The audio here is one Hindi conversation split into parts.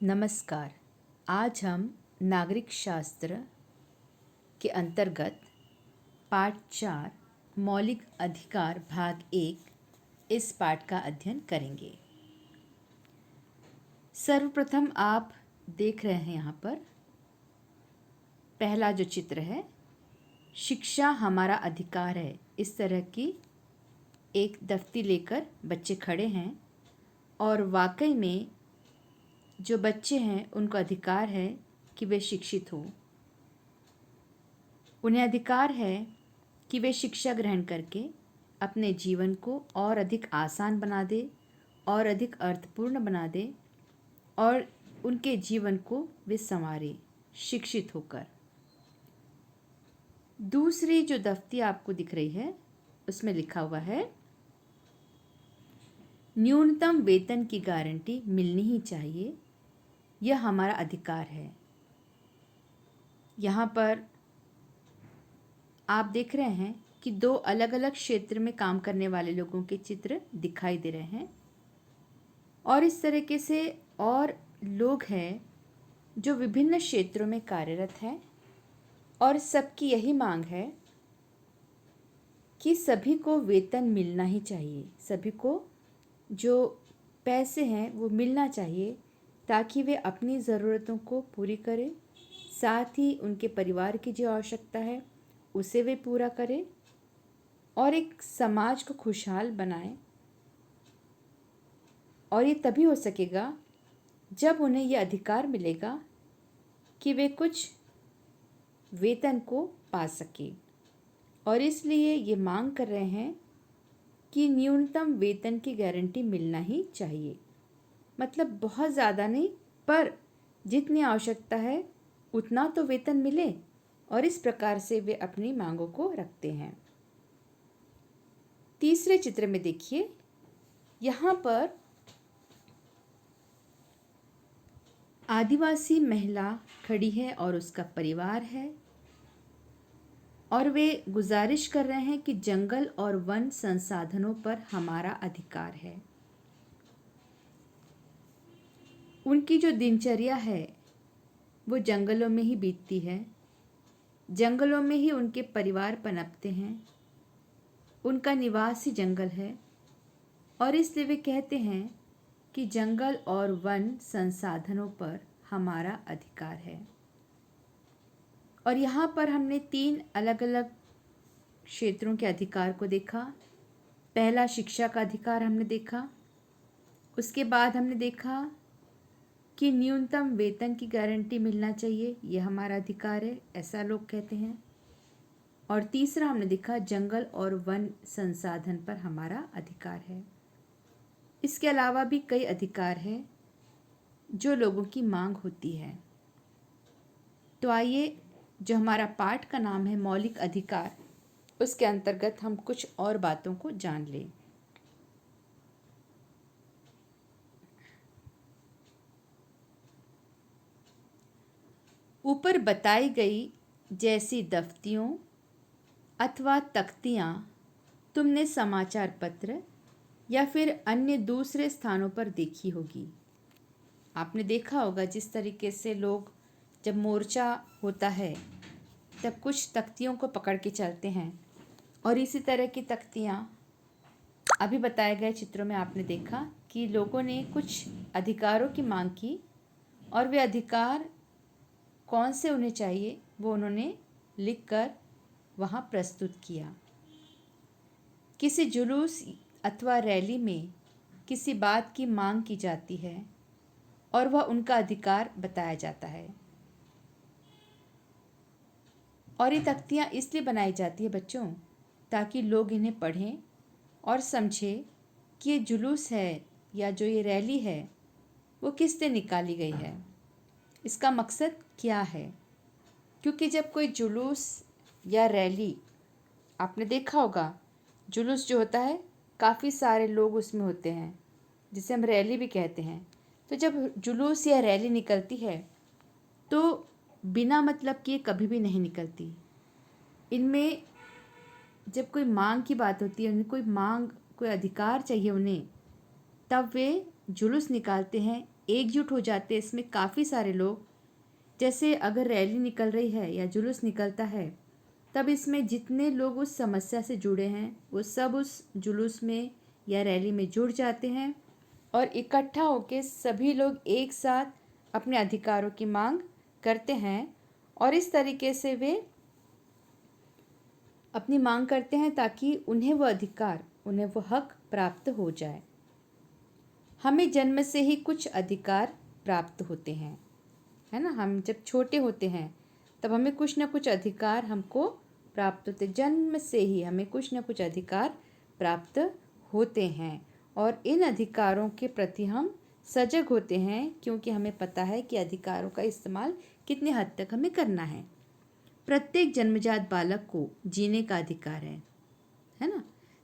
नमस्कार। आज हम नागरिक शास्त्र के अंतर्गत पाठ 4 मौलिक अधिकार भाग 1 इस पाठ का अध्ययन करेंगे। सर्वप्रथम आप देख रहे हैं यहाँ पर पहला जो चित्र है, शिक्षा हमारा अधिकार है। इस तरह की एक दफ्ती लेकर बच्चे खड़े हैं और वाकई में जो बच्चे हैं उनको अधिकार है कि वे शिक्षित हों। उन्हें अधिकार है कि वे शिक्षा ग्रहण करके अपने जीवन को और अधिक आसान बना दे और अधिक अर्थपूर्ण बना दे और उनके जीवन को वे संवारे शिक्षित होकर। दूसरी जो दफ्ती आपको दिख रही है उसमें लिखा हुआ है, न्यूनतम वेतन की गारंटी मिलनी ही चाहिए, यह हमारा अधिकार है। यहाँ पर आप देख रहे हैं कि दो अलग अलग क्षेत्र में काम करने वाले लोगों के चित्र दिखाई दे रहे हैं और इस तरीके से और लोग हैं जो विभिन्न क्षेत्रों में कार्यरत हैं और सबकी यही मांग है कि सभी को वेतन मिलना ही चाहिए, सभी को जो पैसे हैं वो मिलना चाहिए ताकि वे अपनी ज़रूरतों को पूरी करें, साथ ही उनके परिवार की जो आवश्यकता है उसे वे पूरा करें और एक समाज को खुशहाल बनाएं। और ये तभी हो सकेगा जब उन्हें यह अधिकार मिलेगा कि वे कुछ वेतन को पा सके। और इसलिए ये मांग कर रहे हैं कि न्यूनतम वेतन की गारंटी मिलना ही चाहिए। मतलब बहुत ज़्यादा नहीं, पर जितनी आवश्यकता है उतना तो वेतन मिले, और इस प्रकार से वे अपनी मांगों को रखते हैं। तीसरे चित्र में देखिए, यहाँ पर आदिवासी महिला खड़ी है और उसका परिवार है और वे गुजारिश कर रहे हैं कि जंगल और वन संसाधनों पर हमारा अधिकार है। उनकी जो दिनचर्या है वो जंगलों में ही बीतती है, जंगलों में ही उनके परिवार पनपते हैं, उनका निवास ही जंगल है और इसलिए वे कहते हैं कि जंगल और वन संसाधनों पर हमारा अधिकार है। और यहाँ पर हमने 3 अलग अलग क्षेत्रों के अधिकार को देखा। पहला शिक्षा का अधिकार हमने देखा, उसके बाद हमने देखा कि न्यूनतम वेतन की गारंटी मिलना चाहिए, यह हमारा अधिकार है, ऐसा लोग कहते हैं। और तीसरा हमने देखा जंगल और वन संसाधन पर हमारा अधिकार है। इसके अलावा भी कई अधिकार हैं जो लोगों की मांग होती है। तो आइए, जो हमारा पाठ का नाम है मौलिक अधिकार, उसके अंतर्गत हम कुछ और बातों को जान लें। ऊपर बताई गई जैसी दफ्तियों अथवा तख्तियाँ तुमने समाचार पत्र या फिर अन्य दूसरे स्थानों पर देखी होगी। आपने देखा होगा जिस तरीके से लोग जब मोर्चा होता है तब कुछ तख्तियों को पकड़ के चलते हैं, और इसी तरह की तख्तियाँ अभी बताए गए चित्रों में आपने देखा कि लोगों ने कुछ अधिकारों की मांग की और वे अधिकार कौन से उन्हें चाहिए वो उन्होंने लिखकर वहाँ प्रस्तुत किया। किसी जुलूस अथवा रैली में किसी बात की मांग की जाती है और वह उनका अधिकार बताया जाता है। और ये तख्तियाँ इसलिए बनाई जाती है बच्चों, ताकि लोग इन्हें पढ़ें और समझें कि ये जुलूस है या जो ये रैली है वो किस लिए निकाली गई है, इसका मकसद क्या है। क्योंकि जब कोई जुलूस या रैली, आपने देखा होगा जुलूस जो होता है काफ़ी सारे लोग उसमें होते हैं, जिसे हम रैली भी कहते हैं। तो जब जुलूस या रैली निकलती है तो बिना मतलब किए कभी भी नहीं निकलती। इनमें जब कोई मांग की बात होती है, उन्हें कोई मांग, कोई अधिकार चाहिए उन्हें, तब वे जुलूस निकालते हैं एकजुट हो जाते हैं, इसमें काफ़ी सारे लोग, जैसे अगर रैली निकल रही है या जुलूस निकलता है, तब इसमें जितने लोग उस समस्या से जुड़े हैं वो सब उस जुलूस में या रैली में जुड़ जाते हैं और इकट्ठा होकर सभी लोग एक साथ अपने अधिकारों की मांग करते हैं और इस तरीके से वे अपनी मांग करते हैं ताकि उन्हें वो अधिकार, उन्हें वो हक प्राप्त हो जाए। हमें जन्म से ही कुछ अधिकार प्राप्त होते हैं, है ना। हम जब छोटे होते हैं तब हमें कुछ ना कुछ अधिकार हमको प्राप्त होते, जन्म से ही हमें कुछ ना कुछ अधिकार प्राप्त होते हैं और इन अधिकारों के प्रति हम सजग होते हैं क्योंकि हमें पता है कि अधिकारों का इस्तेमाल कितनी हद तक हमें करना है। प्रत्येक जन्मजात बालक को जीने का अधिकार है ना।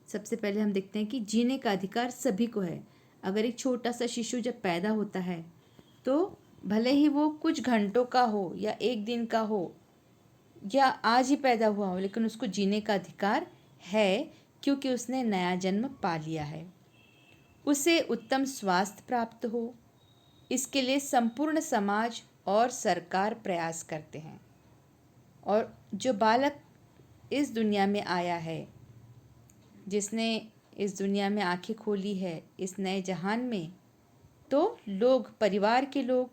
सबसे पहले हम देखते हैं कि जीने का अधिकार सभी को है। अगर एक छोटा सा शिशु जब पैदा होता है तो भले ही वो कुछ घंटों का हो या एक दिन का हो या आज ही पैदा हुआ हो, लेकिन उसको जीने का अधिकार है क्योंकि उसने नया जन्म पा लिया है। उसे उत्तम स्वास्थ्य प्राप्त हो, इसके लिए संपूर्ण समाज और सरकार प्रयास करते हैं। और जो बालक इस दुनिया में आया है, जिसने इस दुनिया में आंखें खोली है इस नए जहान में, तो लोग, परिवार के लोग,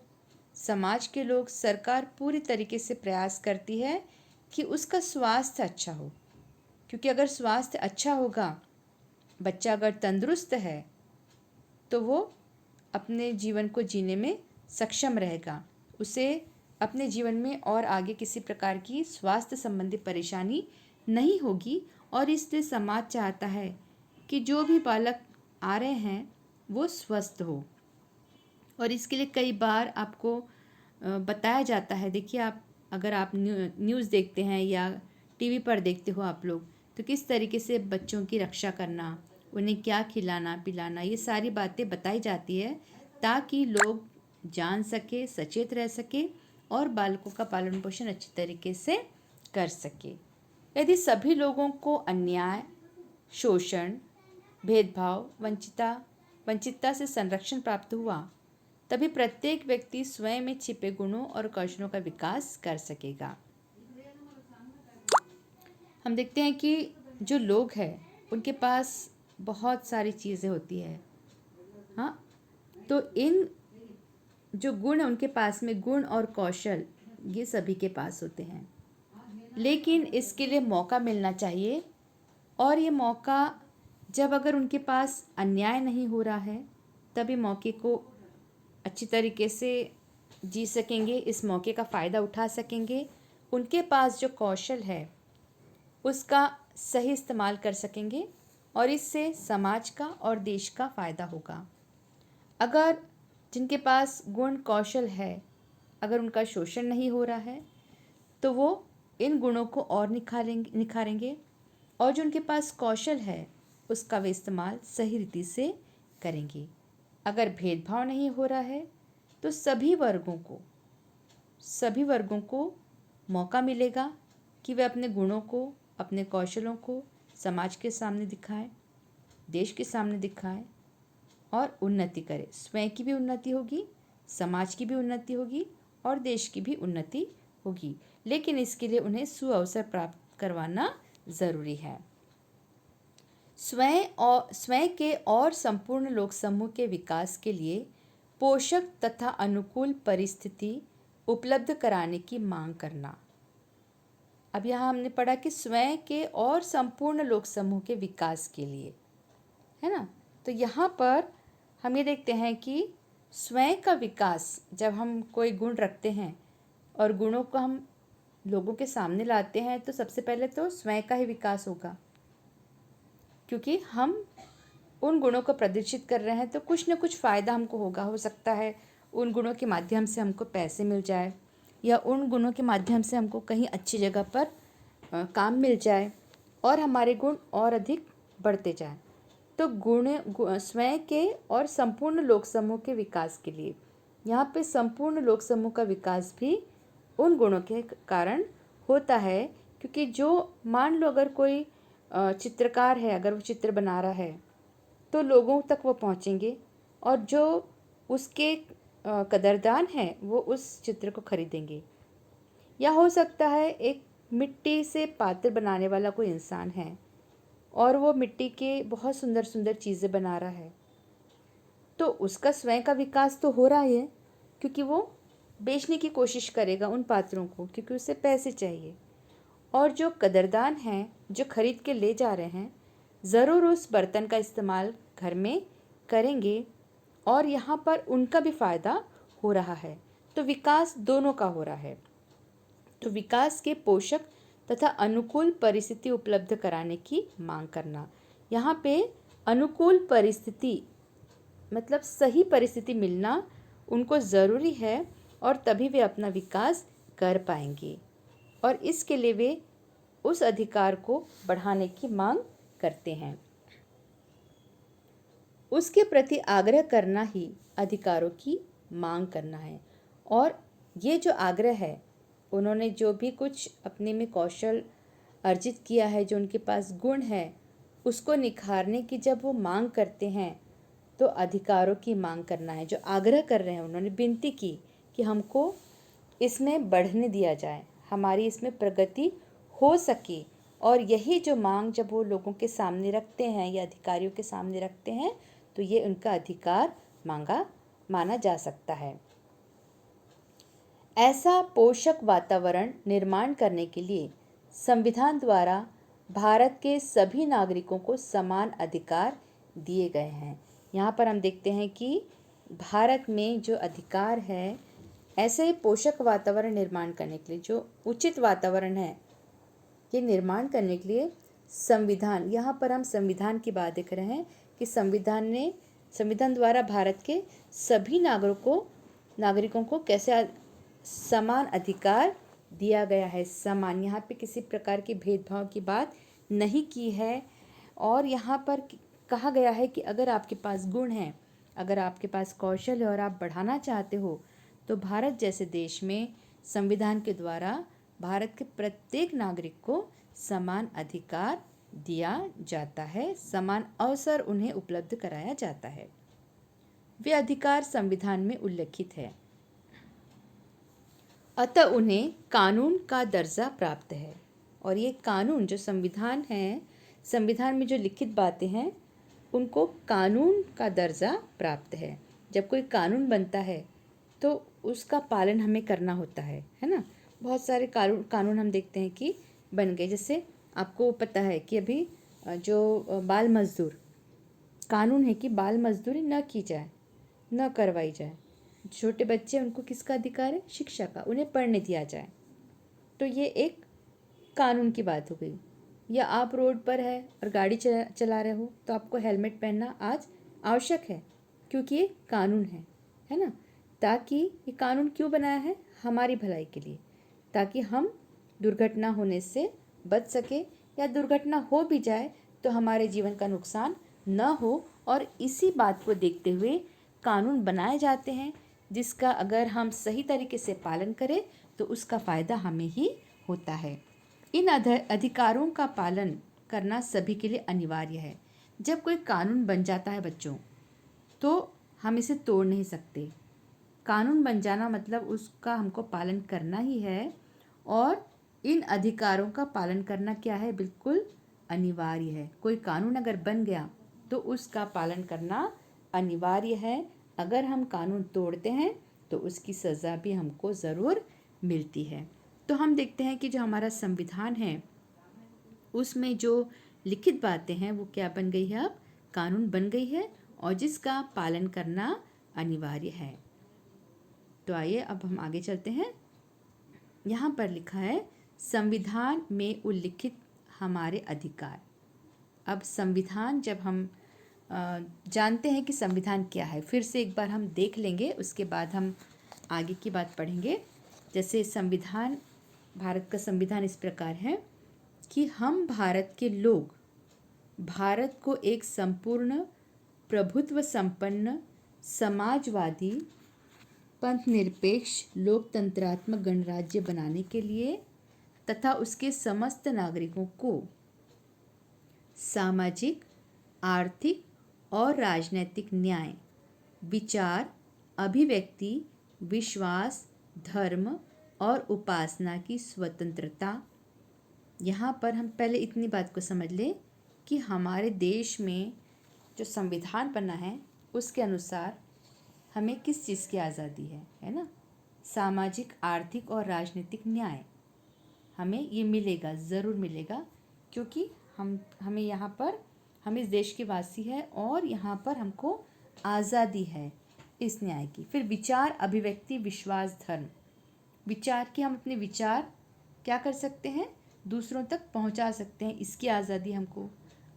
समाज के लोग, सरकार पूरी तरीके से प्रयास करती है कि उसका स्वास्थ्य अच्छा हो, क्योंकि अगर स्वास्थ्य अच्छा होगा, बच्चा अगर तंदुरुस्त है तो वो अपने जीवन को जीने में सक्षम रहेगा। उसे अपने जीवन में और आगे किसी प्रकार की स्वास्थ्य संबंधी परेशानी नहीं होगी और इसलिए समाज चाहता है कि जो भी बालक आ रहे हैं वो स्वस्थ हो। और इसके लिए कई बार आपको बताया जाता है। देखिए, आप अगर आप न्यूज़ देखते हैं या टीवी पर देखते हो आप लोग, तो किस तरीके से बच्चों की रक्षा करना, उन्हें क्या खिलाना पिलाना, ये सारी बातें बताई जाती है ताकि लोग जान सके, सचेत रह सके और बालकों का पालन पोषण अच्छी तरीके से कर सके। यदि सभी लोगों को अन्याय, शोषण, भेदभाव, वंचितता से संरक्षण प्राप्त हुआ, तभी प्रत्येक व्यक्ति स्वयं में छिपे गुणों और कौशलों का विकास कर सकेगा। हम देखते हैं कि जो लोग हैं उनके पास बहुत सारी चीज़ें होती है, हाँ, तो इन जो गुण है उनके पास में, गुण और कौशल, ये सभी के पास होते हैं, लेकिन इसके लिए मौका मिलना चाहिए। और ये मौका जब अगर उनके पास अन्याय नहीं हो रहा है तभी मौके को अच्छी तरीके से जी सकेंगे, इस मौके का फ़ायदा उठा सकेंगे, उनके पास जो कौशल है उसका सही इस्तेमाल कर सकेंगे और इससे समाज का और देश का फ़ायदा होगा। अगर जिनके पास गुण कौशल है, अगर उनका शोषण नहीं हो रहा है तो वो इन गुणों को और निखारेंगे और जो उनके पास कौशल है उसका वे इस्तेमाल सही रीति से करेंगे। अगर भेदभाव नहीं हो रहा है तो सभी वर्गों को मौका मिलेगा कि वे अपने गुणों को, अपने कौशलों को समाज के सामने दिखाएं, देश के सामने दिखाएं और उन्नति करें। स्वयं की भी उन्नति होगी, समाज की भी उन्नति होगी और देश की भी उन्नति होगी, लेकिन इसके लिए उन्हें सुअवसर प्राप्त करवाना ज़रूरी है। स्वयं के और संपूर्ण लोक समूह के विकास के लिए पोषक तथा अनुकूल परिस्थिति उपलब्ध कराने की मांग करना। अब यहाँ हमने पढ़ा कि स्वयं के और संपूर्ण लोक समूह के विकास के लिए, है ना। तो यहाँ पर हम ये देखते हैं कि स्वयं का विकास, जब हम कोई गुण रखते हैं और गुणों को हम लोगों के सामने लाते हैं तो सबसे पहले तो स्वयं का ही विकास होगा, क्योंकि हम उन गुणों को प्रदर्शित कर रहे हैं तो कुछ न कुछ फ़ायदा हमको होगा। हो सकता है उन गुणों के माध्यम से हमको पैसे मिल जाए या उन गुणों के माध्यम से हमको कहीं अच्छी जगह पर काम मिल जाए और हमारे गुण और अधिक बढ़ते जाएं। तो स्वयं के और संपूर्ण लोक समूह के विकास के लिए यहाँ पे संपूर्ण लोक समूह का विकास भी उन गुणों के कारण होता है, क्योंकि जो, मान लो अगर कोई चित्रकार है, अगर वो चित्र बना रहा है तो लोगों तक वो पहुँचेंगे और जो उसके कदरदान हैं वो उस चित्र को खरीदेंगे। या हो सकता है एक मिट्टी से पात्र बनाने वाला कोई इंसान है और वो मिट्टी के बहुत सुंदर सुंदर चीज़ें बना रहा है, तो उसका स्वयं का विकास तो हो रहा है, क्योंकि वो बेचने की कोशिश करेगा उन पात्रों को, क्योंकि उसे पैसे चाहिए। और जो कदरदान हैं, जो खरीद के ले जा रहे हैं, ज़रूर उस बर्तन का इस्तेमाल घर में करेंगे और यहाँ पर उनका भी फ़ायदा हो रहा है। तो विकास दोनों का हो रहा है। तो विकास के पोषक तथा अनुकूल परिस्थिति उपलब्ध कराने की मांग करना। यहाँ पे अनुकूल परिस्थिति मतलब सही परिस्थिति मिलना उनको ज़रूरी है और तभी वे अपना विकास कर पाएंगे, और इसके लिए वे उस अधिकार को बढ़ाने की मांग करते हैं। उसके प्रति आग्रह करना ही अधिकारों की मांग करना है। और ये जो आग्रह है, उन्होंने जो भी कुछ अपने में कौशल अर्जित किया है, जो उनके पास गुण है, उसको निखारने की जब वो मांग करते हैं, तो अधिकारों की मांग करना है। जो आग्रह कर रहे हैं, उन्होंने विनती की कि हमको इसमें बढ़ने दिया जाए, हमारी इसमें प्रगति हो सके। और यही जो मांग जब वो लोगों के सामने रखते हैं या अधिकारियों के सामने रखते हैं, तो ये उनका अधिकार माना जा सकता है। ऐसा पोषक वातावरण निर्माण करने के लिए संविधान द्वारा भारत के सभी नागरिकों को समान अधिकार दिए गए हैं। यहाँ पर हम देखते हैं कि भारत में जो अधिकार है, ऐसे पोषक वातावरण निर्माण करने के लिए, जो उचित वातावरण है, ये निर्माण करने के लिए संविधान, यहाँ पर हम संविधान की बात देख रहे हैं कि संविधान द्वारा भारत के सभी नागरिकों को कैसे समान अधिकार दिया गया है। समान, यहाँ पे किसी प्रकार की भेदभाव की बात नहीं की है। और यहाँ पर कहा गया है कि अगर आपके पास गुण है, अगर आपके पास कौशल है और आप बढ़ाना चाहते हो, तो भारत जैसे देश में संविधान के द्वारा भारत के प्रत्येक नागरिक को समान अधिकार दिया जाता है, समान अवसर उन्हें उपलब्ध कराया जाता है। वे अधिकार संविधान में उल्लिखित है, अतः उन्हें कानून का दर्जा प्राप्त है। और ये कानून जो संविधान है, संविधान में जो लिखित बातें हैं, उनको कानून का दर्जा प्राप्त है। जब कोई कानून बनता है तो उसका पालन हमें करना होता है ना। बहुत सारे कानून हम देखते हैं कि बन गए। जैसे आपको पता है कि अभी जो बाल मजदूर कानून है कि बाल मजदूरी न की जाए, न करवाई जाए। छोटे बच्चे, उनको किसका अधिकार है? शिक्षा का, उन्हें पढ़ने दिया जाए। तो ये एक कानून की बात हो गई। या आप रोड पर है और गाड़ी चला रहे हो, तो आपको हेलमेट पहनना आज आवश्यक है, क्योंकि ये कानून है ना। ताकि ये कानून क्यों बनाया है? हमारी भलाई के लिए, ताकि हम दुर्घटना होने से बच सके, या दुर्घटना हो भी जाए तो हमारे जीवन का नुकसान न हो। और इसी बात को देखते हुए कानून बनाए जाते हैं, जिसका अगर हम सही तरीके से पालन करें तो उसका फ़ायदा हमें ही होता है। इन अधिकारों का पालन करना सभी के लिए अनिवार्य है। जब कोई कानून बन जाता है बच्चों, तो हम इसे तोड़ नहीं सकते। कानून बन जाना मतलब उसका हमको पालन करना ही है। और इन अधिकारों का पालन करना क्या है? बिल्कुल अनिवार्य है। कोई कानून अगर बन गया तो उसका पालन करना अनिवार्य है। अगर हम कानून तोड़ते हैं तो उसकी सज़ा भी हमको ज़रूर मिलती है। तो हम देखते हैं कि जो हमारा संविधान है, उसमें जो लिखित बातें हैं वो क्या बन गई है? अब कानून बन गई है, और जिसका पालन करना अनिवार्य है। तो आइए अब हम आगे चलते हैं। यहाँ पर लिखा है संविधान में उल्लिखित हमारे अधिकार। अब संविधान, जब हम जानते हैं कि संविधान क्या है, फिर से एक बार हम देख लेंगे, उसके बाद हम आगे की बात पढ़ेंगे। जैसे संविधान, भारत का संविधान इस प्रकार है कि हम भारत के लोग भारत को एक संपूर्ण प्रभुत्व संपन्न समाजवादी पंथनिरपेक्ष लोकतंत्रात्मक गणराज्य बनाने के लिए तथा उसके समस्त नागरिकों को सामाजिक, आर्थिक और राजनैतिक न्याय, विचार, अभिव्यक्ति, विश्वास, धर्म और उपासना की स्वतंत्रता। यहाँ पर हम पहले इतनी बात को समझ लें कि हमारे देश में जो संविधान बना है उसके अनुसार हमें किस चीज़ की आज़ादी है ना। सामाजिक, आर्थिक और राजनीतिक न्याय हमें ये मिलेगा, ज़रूर मिलेगा, क्योंकि हमें यहाँ पर, हम इस देश के वासी हैं और यहाँ पर हमको आज़ादी है इस न्याय की। फिर विचार, अभिव्यक्ति, विश्वास, धर्म। विचार की हम अपने विचार क्या कर सकते हैं, दूसरों तक पहुँचा सकते हैं, इसकी आज़ादी हमको।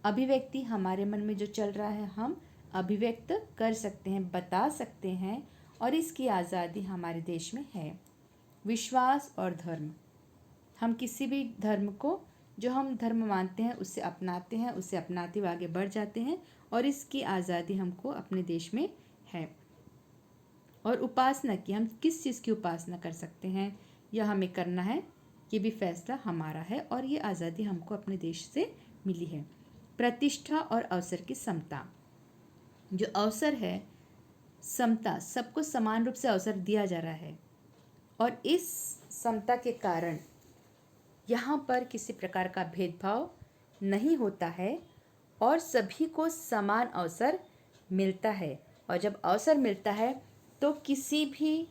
अभिव्यक्ति, हमारे मन में जो चल रहा है हम अभिव्यक्त कर सकते हैं, बता सकते हैं, और इसकी आज़ादी हमारे देश में है। विश्वास और धर्म, हम किसी भी धर्म को, जो हम धर्म मानते हैं उसे अपनाते हैं, उसे अपनाते हुए आगे बढ़ जाते हैं, और इसकी आज़ादी हमको अपने देश में है। और उपासना की, हम किस चीज़ की उपासना कर सकते हैं, यह हमें करना है, ये भी फैसला हमारा है, और ये आज़ादी हमको अपने देश से मिली है। प्रतिष्ठा और अवसर की समता, जो अवसर है, समता, सबको समान रूप से अवसर दिया जा रहा है, और इस समता के कारण यहाँ पर किसी प्रकार का भेदभाव नहीं होता है और सभी को समान अवसर मिलता है। और जब अवसर मिलता है तो किसी भी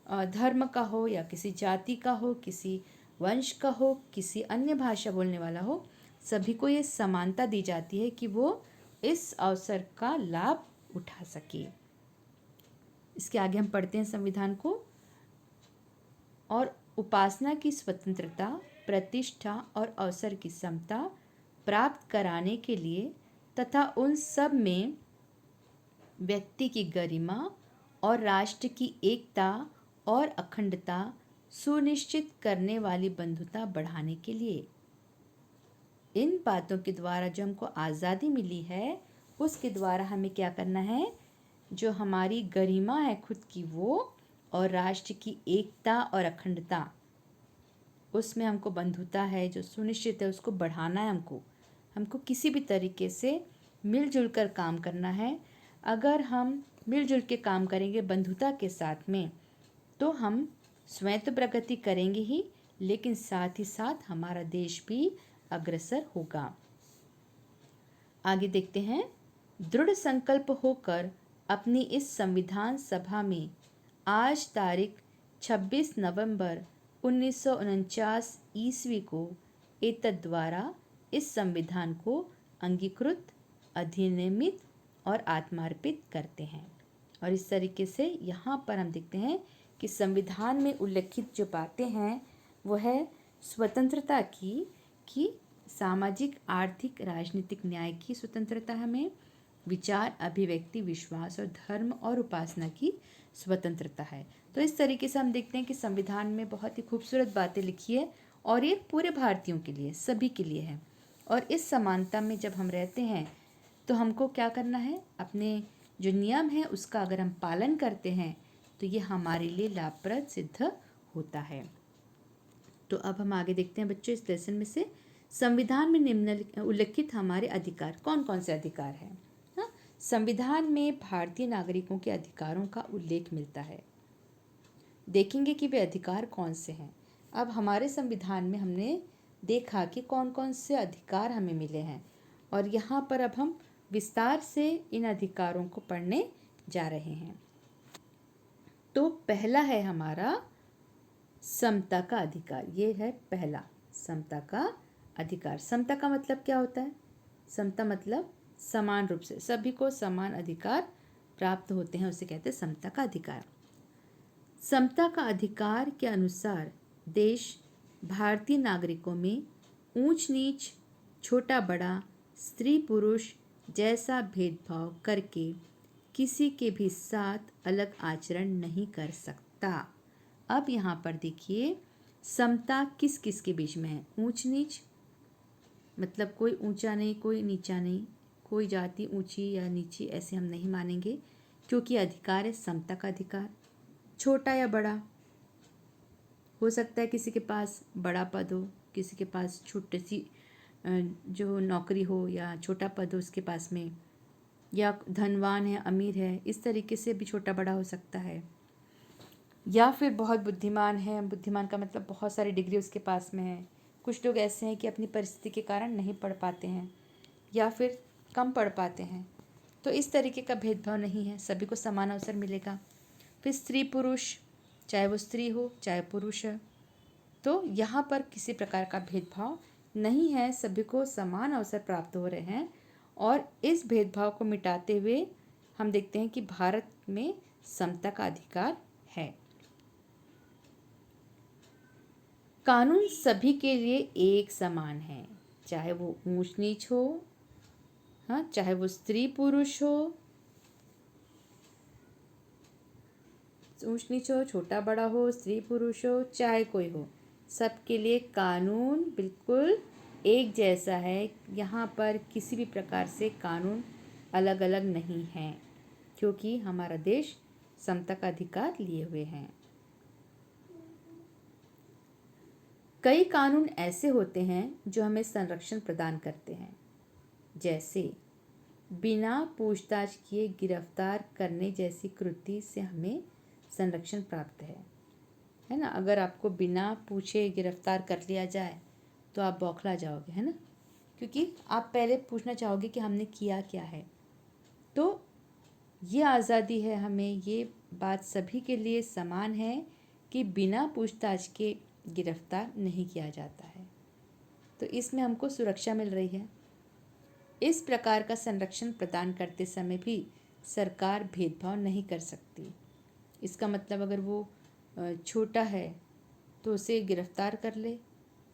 धर्म का हो या किसी जाति का हो, किसी वंश का हो, किसी अन्य भाषा बोलने वाला हो, सभी को ये समानता दी जाती है कि वो इस अवसर का लाभ उठा सके। इसके आगे हम पढ़ते हैं संविधान को। और उपासना की स्वतंत्रता, प्रतिष्ठा और अवसर की समता प्राप्त कराने के लिए तथा उन सब में व्यक्ति की गरिमा और राष्ट्र की एकता और अखंडता सुनिश्चित करने वाली बंधुता बढ़ाने के लिए, इन बातों के द्वारा जो हमको आज़ादी मिली है उसके द्वारा हमें क्या करना है, जो हमारी गरिमा है खुद की वो, और राष्ट्र की एकता और अखंडता, उसमें हमको बंधुता है जो सुनिश्चित है, उसको बढ़ाना है। हमको किसी भी तरीके से मिलजुल कर काम करना है। अगर हम मिलजुल के काम करेंगे बंधुता के साथ में, तो हम स्वयं तो प्रगति करेंगे ही, लेकिन साथ ही साथ हमारा देश भी अग्रसर होगा। आगे देखते हैं। दृढ़ संकल्प होकर अपनी इस संविधान सभा में आज तारीख 26 नवंबर 1949 ईस्वी को एतद्द्वारा इस संविधान को अंगीकृत, अधिनियमित और आत्मार्पित करते हैं। और इस तरीके से यहाँ पर हम देखते हैं कि संविधान में उल्लेखित जो बातें हैं वो है स्वतंत्रता की, कि सामाजिक, आर्थिक, राजनीतिक न्याय की स्वतंत्रता हमें, विचार, अभिव्यक्ति, विश्वास और धर्म और उपासना की स्वतंत्रता है। तो इस तरीके से हम देखते हैं कि संविधान में बहुत ही खूबसूरत बातें लिखी है और ये पूरे भारतीयों के लिए, सभी के लिए है। और इस समानता में जब हम रहते हैं तो हमको क्या करना है, अपने जो नियम है उसका अगर हम पालन करते हैं तो ये हमारे लिए लाभप्रद सिद्ध होता है। तो अब हम आगे देखते हैं बच्चों इस लेसन में से, संविधान में निम्न उल्लिखित हमारे अधिकार कौन कौन से अधिकार हैं। हाँ, संविधान में भारतीय नागरिकों के अधिकारों का उल्लेख मिलता है। देखेंगे कि वे अधिकार कौन से हैं। अब हमारे संविधान में हमने देखा कि कौन कौन से अधिकार हमें मिले हैं, और यहाँ पर अब हम विस्तार से इन अधिकारों को पढ़ने जा रहे हैं। तो पहला है हमारा समता का अधिकार। ये है पहला, समता का अधिकार। समता का मतलब क्या होता है? समता मतलब समान रूप से सभी को समान अधिकार प्राप्त होते हैं, उसे कहते हैं समता का अधिकार। समता का अधिकार के अनुसार देश भारतीय नागरिकों में ऊंच नीच, छोटा बड़ा, स्त्री पुरुष जैसा भेदभाव करके किसी के भी साथ अलग आचरण नहीं कर सकता। अब यहाँ पर देखिए, समता किस किस के बीच में है? ऊंच नीच मतलब कोई ऊंचा नहीं, कोई नीचा नहीं, कोई जाति ऊंची या नीची ऐसे हम नहीं मानेंगे, क्योंकि अधिकार है समता का अधिकार। छोटा या बड़ा, हो सकता है किसी के पास बड़ा पद हो, किसी के पास छोटी सी जो नौकरी हो या छोटा पद हो उसके पास में, या धनवान है, अमीर है, इस तरीके से भी छोटा बड़ा हो सकता है। या फिर बहुत बुद्धिमान है, बुद्धिमान का मतलब बहुत सारी डिग्री उसके पास में है। कुछ लोग ऐसे हैं कि अपनी परिस्थिति के कारण नहीं पढ़ पाते हैं या फिर कम पढ़ पाते हैं। तो इस तरीके का भेदभाव नहीं है, सभी को समान अवसर मिलेगा। फिर स्त्री पुरुष, चाहे वो स्त्री हो चाहे पुरुष है, तो यहाँ पर किसी प्रकार का भेदभाव नहीं है, सभी को समान अवसर प्राप्त हो रहे हैं। और इस भेदभाव को मिटाते हुए हम देखते हैं कि भारत में समता का अधिकार है। कानून सभी के लिए एक समान है, चाहे वो ऊंच नीच हो, हाँ, चाहे वो स्त्री पुरुष हो, ऊंच नीच हो, छोटा बड़ा हो, स्त्री पुरुष हो, चाहे कोई हो, सबके लिए कानून बिल्कुल एक जैसा है। यहाँ पर किसी भी प्रकार से कानून अलग अलग नहीं है, क्योंकि हमारा देश समता का अधिकार लिए हुए हैं। कई कानून ऐसे होते हैं जो हमें संरक्षण प्रदान करते हैं, जैसे बिना पूछताछ किए गिरफ्तार करने जैसी कृति से हमें संरक्षण प्राप्त है ना। अगर आपको बिना पूछे गिरफ्तार कर लिया जाए तो आप बौखला जाओगे, है ना, क्योंकि आप पहले पूछना चाहोगे कि हमने किया क्या है। तो ये आज़ादी है हमें, ये बात सभी के लिए समान है कि बिना पूछताछ के गिरफ्तार नहीं किया जाता है। तो इसमें हमको सुरक्षा मिल रही है। इस प्रकार का संरक्षण प्रदान करते समय भी सरकार भेदभाव नहीं कर सकती। इसका मतलब अगर वो छोटा है तो उसे गिरफ्तार कर ले,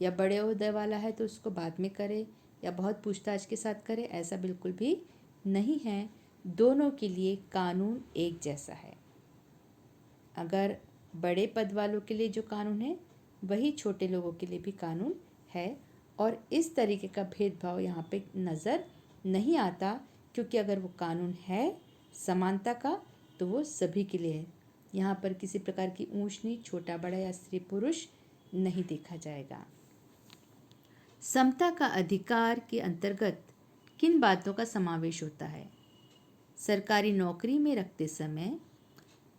या बड़े ओहदे वाला है तो उसको बाद में करे, या बहुत पूछताछ के साथ करे, ऐसा बिल्कुल भी नहीं है। दोनों के लिए कानून एक जैसा है। अगर बड़े पद वालों के लिए जो कानून है वही छोटे लोगों के लिए भी कानून है, और इस तरीके का भेदभाव यहाँ पे नज़र नहीं आता, क्योंकि अगर वो कानून है समानता का तो वो सभी के लिए है। यहाँ पर किसी प्रकार की ऊंच नीच, छोटा बड़ा या स्त्री पुरुष नहीं देखा जाएगा। समता का अधिकार के अंतर्गत किन बातों का समावेश होता है? सरकारी नौकरी में रखते समय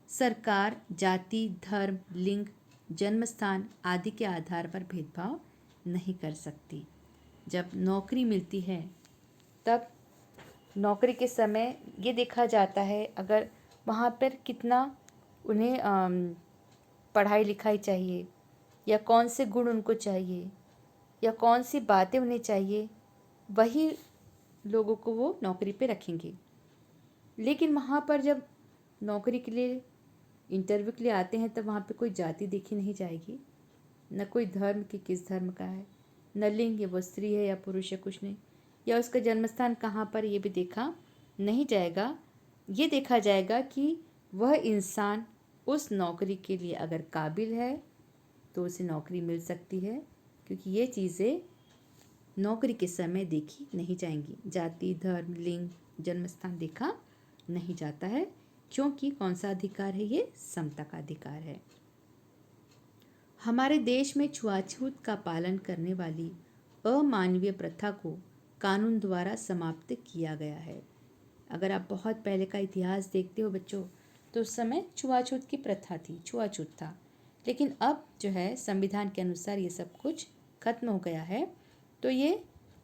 सरकार जाति, धर्म, लिंग, जन्म स्थान आदि के आधार पर भेदभाव नहीं कर सकती। जब नौकरी मिलती है तब नौकरी के समय ये देखा जाता है अगर वहाँ पर कितना उन्हें पढ़ाई लिखाई चाहिए, या कौन से गुण उनको चाहिए, या कौन सी बातें उन्हें चाहिए, वही लोगों को वो नौकरी पे रखेंगे। लेकिन वहाँ पर जब नौकरी के लिए इंटरव्यू के लिए आते हैं तब वहाँ पे कोई जाति देखी नहीं जाएगी, न कोई धर्म कि किस धर्म का है, न लिंग, वो स्त्री है या पुरुष है, कुछ नहीं, या उसका जन्मस्थान कहाँ पर ये भी देखा नहीं जाएगा। ये देखा जाएगा कि वह इंसान उस नौकरी के लिए अगर काबिल है तो उसे नौकरी मिल सकती है, क्योंकि ये चीज़ें नौकरी के समय देखी नहीं जाएंगी। जाति, धर्म, लिंग, जन्मस्थान देखा नहीं जाता है, क्योंकि कौन सा अधिकार है? ये समता का अधिकार है। हमारे देश में छुआछूत का पालन करने वाली अमानवीय प्रथा को कानून द्वारा समाप्त किया गया है। अगर आप बहुत पहले का इतिहास देखते हो बच्चों, तो उस समय छुआछूत की प्रथा थी, छुआछूत था। लेकिन अब जो है संविधान के अनुसार ये सब कुछ खत्म हो गया है। तो ये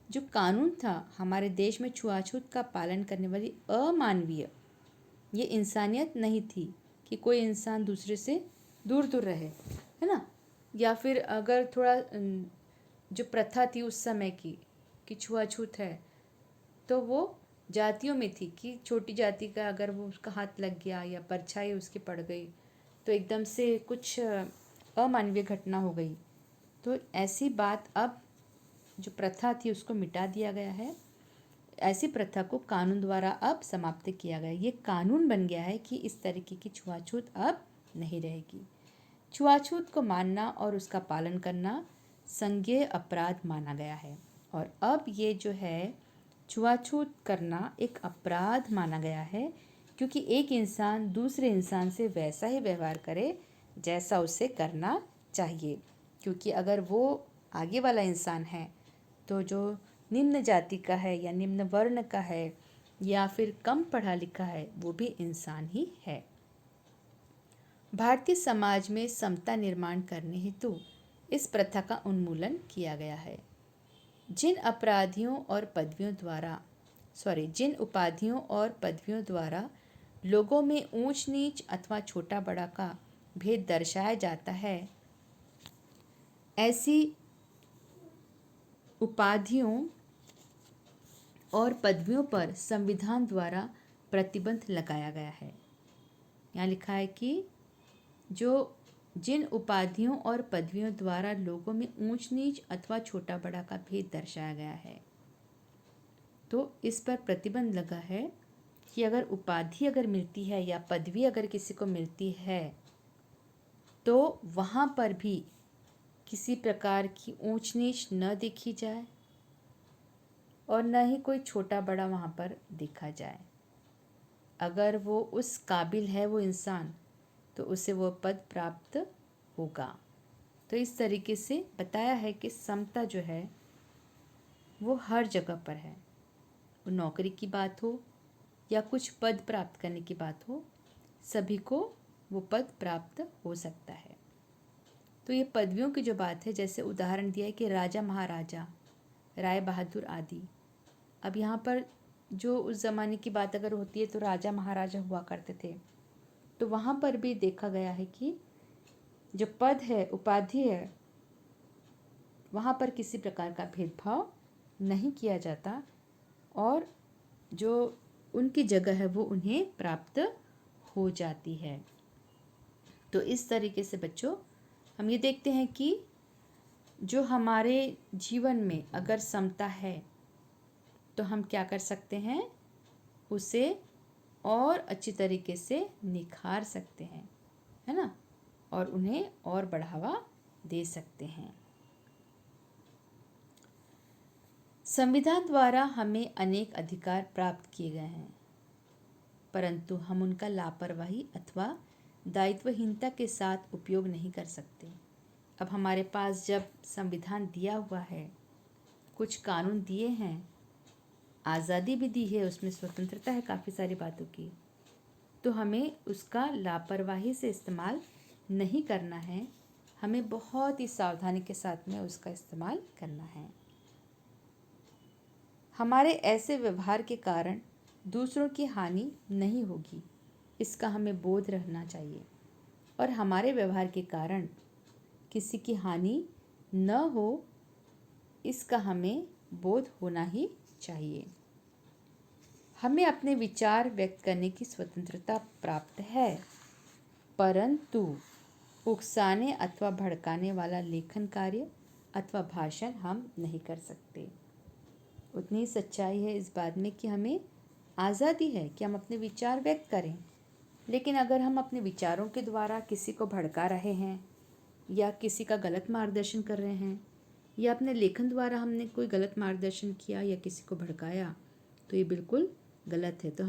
जो कानून था हमारे देश में छुआछूत का पालन करने वाली अमानवीय, ये इंसानियत नहीं थी कि कोई इंसान दूसरे से दूर दूर रहे, है ना। या फिर अगर थोड़ा जो प्रथा थी उस समय की कि छुआछूत है, तो वो जातियों में थी कि छोटी जाति का अगर वो उसका हाथ लग गया या परछाई उसकी पड़ गई तो एकदम से कुछ अमानवीय घटना हो गई। तो ऐसी बात अब जो प्रथा थी उसको मिटा दिया गया है। ऐसी प्रथा को कानून द्वारा अब समाप्त किया गया। ये कानून बन गया है कि इस तरीके की छुआछूत अब नहीं रहेगी। छुआछूत को मानना और उसका पालन करना संज्ञेय अपराध माना गया है, और अब ये जो है छुआछूत करना एक अपराध माना गया है, क्योंकि एक इंसान दूसरे इंसान से वैसा ही व्यवहार करे जैसा उसे करना चाहिए। क्योंकि अगर वो आगे वाला इंसान है तो जो निम्न जाति का है या निम्न वर्ण का है या फिर कम पढ़ा लिखा है वो भी इंसान ही है। भारतीय समाज में समता निर्माण करने हेतु इस प्रथा का उन्मूलन किया गया है। जिन उपाधियों और पदवियों द्वारा लोगों में ऊंच नीच अथवा छोटा बड़ा का भेद दर्शाया जाता है, ऐसी उपाधियों और पदवियों पर संविधान द्वारा प्रतिबंध लगाया गया है। यहाँ लिखा है कि जिन उपाधियों और पदवियों द्वारा लोगों में ऊंच नीच अथवा छोटा बड़ा का भेद दर्शाया गया है, तो इस पर प्रतिबंध लगा है कि अगर उपाधि अगर मिलती है या पदवी अगर किसी को मिलती है तो वहाँ पर भी किसी प्रकार की ऊंच नीच न देखी जाए और न ही कोई छोटा बड़ा वहाँ पर देखा जाए। अगर वो उस काबिल है वो इंसान, तो उसे वो पद प्राप्त होगा। तो इस तरीके से बताया है कि समता जो है वो हर जगह पर है। वो नौकरी की बात हो या कुछ पद प्राप्त करने की बात हो, सभी को वो पद प्राप्त हो सकता है। तो ये पदवियों की जो बात है, जैसे उदाहरण दिया है कि राजा महाराजा, राय बहादुर आदि। अब यहाँ पर जो उस ज़माने की बात अगर होती है तो राजा महाराजा हुआ करते थे, तो वहाँ पर भी देखा गया है कि जो पद है, उपाधि है, वहाँ पर किसी प्रकार का भेदभाव नहीं किया जाता और जो उनकी जगह है वो उन्हें प्राप्त हो जाती है। तो इस तरीके से बच्चों हम ये देखते हैं कि जो हमारे जीवन में अगर समता है तो हम क्या कर सकते हैं, उसे और अच्छी तरीके से निखार सकते हैं, है ना, और उन्हें और बढ़ावा दे सकते हैं। संविधान द्वारा हमें अनेक अधिकार प्राप्त किए गए हैं, परंतु हम उनका लापरवाही अथवा दायित्वहीनता के साथ उपयोग नहीं कर सकते। अब हमारे पास जब संविधान दिया हुआ है, कुछ कानून दिए हैं, आज़ादी भी दी है, उसमें स्वतंत्रता है काफ़ी सारी बातों की, तो हमें उसका लापरवाही से इस्तेमाल नहीं करना है। हमें बहुत ही सावधानी के साथ में उसका इस्तेमाल करना है। हमारे ऐसे व्यवहार के कारण दूसरों की हानि नहीं होगी, इसका हमें बोध रहना चाहिए, और हमारे व्यवहार के कारण किसी की हानि न हो, इसका हमें बोध होना ही चाहिए। हमें अपने विचार व्यक्त करने की स्वतंत्रता प्राप्त है, परंतु उकसाने अथवा भड़काने वाला लेखन कार्य अथवा भाषण हम नहीं कर सकते। उतनी सच्चाई है इस बात में कि हमें आज़ादी है कि हम अपने विचार व्यक्त करें, लेकिन अगर हम अपने विचारों के द्वारा किसी को भड़का रहे हैं या किसी का गलत मार्गदर्शन कर रहे हैं या अपने लेखन द्वारा हमने कोई गलत मार्गदर्शन किया या किसी को भड़काया, तो ये बिल्कुल गलत है। तो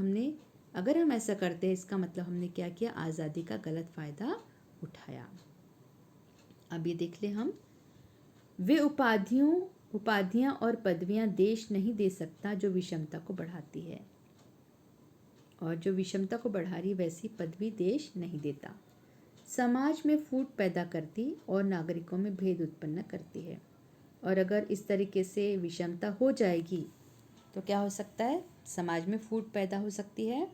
अगर हम ऐसा करते हैं, इसका मतलब हमने क्या किया, आज़ादी का गलत फ़ायदा उठाया। अब ये देख ले हम, वे उपाधियां और पदवियां देश नहीं दे सकता जो विषमता को बढ़ाती है, और जो विषमता को बढ़ा रही वैसी पदवी देश नहीं देता। समाज में फूट पैदा करती और नागरिकों में भेद उत्पन्न करती है, और अगर इस तरीके से विषमता हो जाएगी तो क्या हो सकता है, समाज में फूट पैदा हो सकती है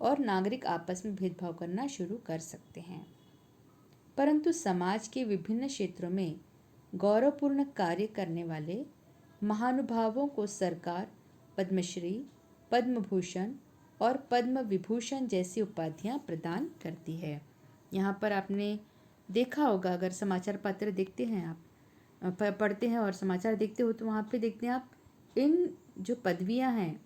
और नागरिक आपस में भेदभाव करना शुरू कर सकते हैं। परंतु समाज के विभिन्न क्षेत्रों में गौरवपूर्ण कार्य करने वाले महानुभावों को सरकार पद्मश्री, पद्म भूषण और पद्म विभूषण जैसी उपाधियां प्रदान करती है। यहाँ पर आपने देखा होगा, अगर समाचार पत्र देखते हैं आप, पढ़ते हैं और समाचार देखते हो, तो वहाँ पे देखते हैं आप इन जो पदवियां हैं,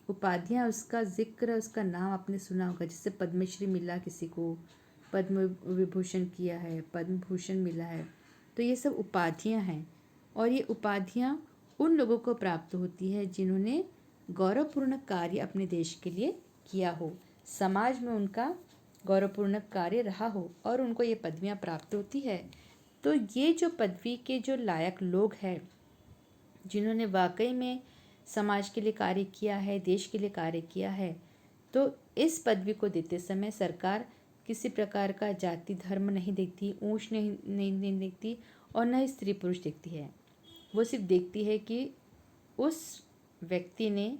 उपाधियां, उसका जिक्र, उसका नाम आपने सुना होगा। जैसे पद्मश्री मिला किसी को, पद्म विभूषण किया है, पद्म भूषण मिला है, तो ये सब उपाधियां हैं, और ये उपाधियां उन लोगों को प्राप्त होती है जिन्होंने गौरवपूर्ण कार्य अपने देश के लिए किया हो, समाज में उनका गौरवपूर्ण कार्य रहा हो और उनको ये पदवियां प्राप्त होती है। तो ये जो पदवी के जो लायक लोग हैं, जिन्होंने वाकई में समाज के लिए कार्य किया है, देश के लिए कार्य किया है, तो इस पदवी को देते समय सरकार किसी प्रकार का जाति धर्म नहीं देखती, ऊंच नहीं देखती और न ही स्त्री पुरुष देखती है। वो सिर्फ देखती है कि उस व्यक्ति ने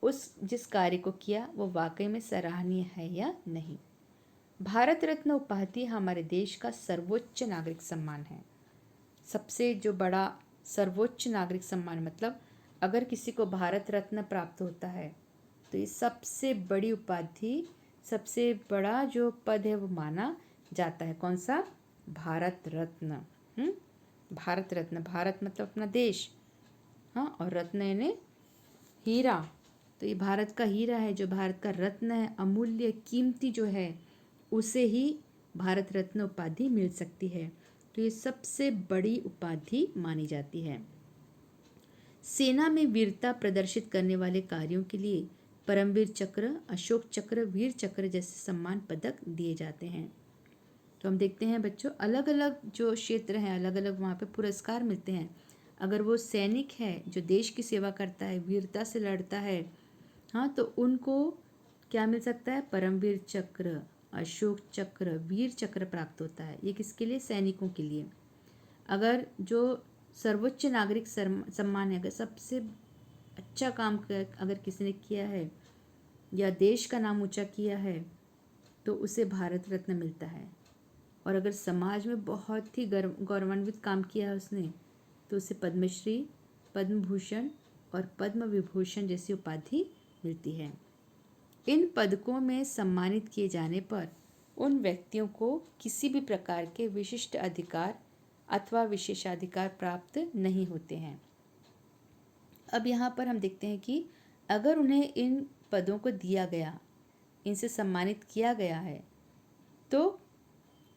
उस जिस कार्य को किया वो वाकई में सराहनीय है या नहीं। भारत रत्न उपाधि हमारे देश का सर्वोच्च नागरिक सम्मान है। सबसे जो बड़ा सर्वोच्च नागरिक सम्मान, मतलब अगर किसी को भारत रत्न प्राप्त होता है तो ये सबसे बड़ी उपाधि, सबसे बड़ा जो पद है वो माना जाता है। कौन सा? भारत रत्न। भारत रत्न, भारत मतलब अपना देश, हाँ, और रत्न यानी हीरा। तो ये भारत का हीरा है, जो भारत का रत्न है, अमूल्य कीमती जो है, उसे ही भारत रत्न उपाधि मिल सकती है। तो ये सबसे बड़ी उपाधि मानी जाती है। सेना में वीरता प्रदर्शित करने वाले कार्यों के लिए परमवीर चक्र, अशोक चक्र, वीर चक्र जैसे सम्मान पदक दिए जाते हैं। तो हम देखते हैं बच्चों, अलग अलग जो क्षेत्र हैं, अलग अलग वहाँ पे पुरस्कार मिलते हैं। अगर वो सैनिक है जो देश की सेवा करता है, वीरता से लड़ता है, हाँ, तो उनको क्या मिल सकता है? परमवीर चक्र, अशोक चक्र, वीर चक्र प्राप्त होता है। ये किसके लिए? सैनिकों के लिए। अगर जो सर्वोच्च नागरिक सम्मान है, अगर सबसे अच्छा काम अगर किसी ने किया है या देश का नाम ऊंचा किया है तो उसे भारत रत्न मिलता है। और अगर समाज में बहुत ही गौरवान्वित काम किया है उसने तो उसे पद्मश्री, पद्म भूषण और पद्म विभूषण जैसी उपाधि मिलती है। इन पदकों में सम्मानित किए जाने पर उन व्यक्तियों को किसी भी प्रकार के विशिष्ट अधिकार अथवा विशेषाधिकार प्राप्त नहीं होते हैं। अब यहाँ पर हम देखते हैं कि अगर उन्हें इन पदों को दिया गया, इनसे सम्मानित किया गया है, तो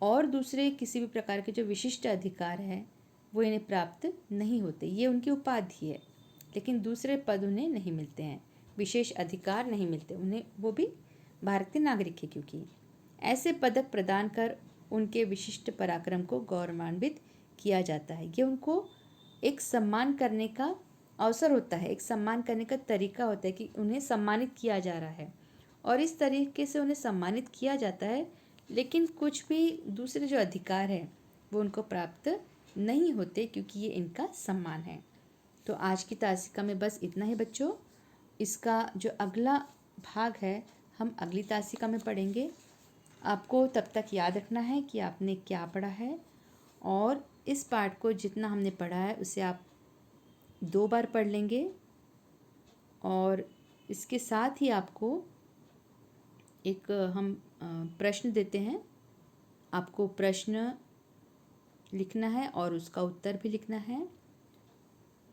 और दूसरे किसी भी प्रकार के जो विशिष्ट अधिकार है वो इन्हें प्राप्त नहीं होते। ये उनकी उपाधि है, लेकिन दूसरे पद उन्हें नहीं मिलते हैं, विशेष अधिकार नहीं मिलते उन्हें, वो भी भारतीय नागरिक है। क्योंकि ऐसे पदक प्रदान कर उनके विशिष्ट पराक्रम को गौरवान्वित किया जाता है। ये उनको एक सम्मान करने का अवसर होता है, एक सम्मान करने का तरीका होता है कि उन्हें सम्मानित किया जा रहा है और इस तरीके से उन्हें सम्मानित किया जाता है। लेकिन कुछ भी दूसरे जो अधिकार है वो उनको प्राप्त नहीं होते क्योंकि ये इनका सम्मान है। तो आज की तासिका में बस इतना ही बच्चों। इसका जो अगला भाग है हम अगली तासिका में पढ़ेंगे। आपको तब तक याद रखना है कि आपने क्या पढ़ा है, और इस पाठ को जितना हमने पढ़ा है उसे आप 2 बार पढ़ लेंगे। और इसके साथ ही आपको एक हम प्रश्न देते हैं, आपको प्रश्न लिखना है और उसका उत्तर भी लिखना है।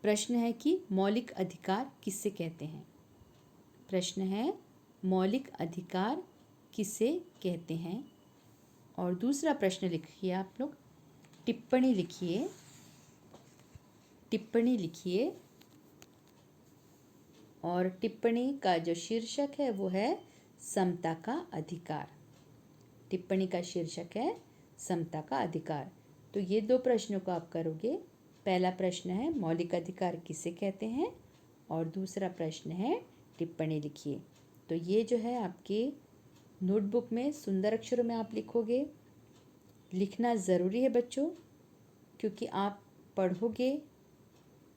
प्रश्न है कि मौलिक अधिकार किसे कहते हैं? प्रश्न है मौलिक अधिकार किसे कहते हैं? और दूसरा प्रश्न लिखिए आप लोग, टिप्पणी लिखिए, टिप्पणी लिखिए, और टिप्पणी का जो शीर्षक है वो है समता का अधिकार। टिप्पणी का शीर्षक है समता का अधिकार। तो ये 2 प्रश्नों को आप करोगे। पहला प्रश्न है मौलिक अधिकार किसे कहते हैं, और दूसरा प्रश्न है टिप्पणी लिखिए। तो ये जो है आपके नोटबुक में सुंदर अक्षरों में आप लिखोगे। लिखना ज़रूरी है बच्चों, क्योंकि आप पढ़ोगे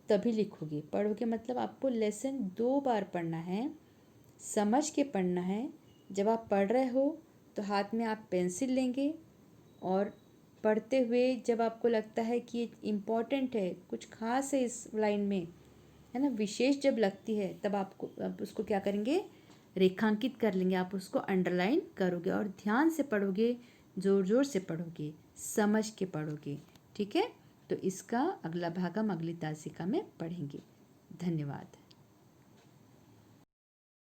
तभी लिखोगे। पढ़ोगे मतलब आपको लेसन 2 बार पढ़ना है, समझ के पढ़ना है। जब आप पढ़ रहे हो तो हाथ में आप पेंसिल लेंगे और पढ़ते हुए जब आपको लगता है कि ये इम्पॉर्टेंट है, कुछ खास है इस लाइन में, है ना, विशेष जब लगती है, तब आप उसको क्या करेंगे? रेखांकित कर लेंगे। आप उसको अंडरलाइन करोगे और ध्यान से पढ़ोगे, ज़ोर ज़ोर से पढ़ोगे, समझ के पढ़ोगे। ठीक है? तो इसका अगला भाग हम अगली तासिका में पढ़ेंगे। धन्यवाद।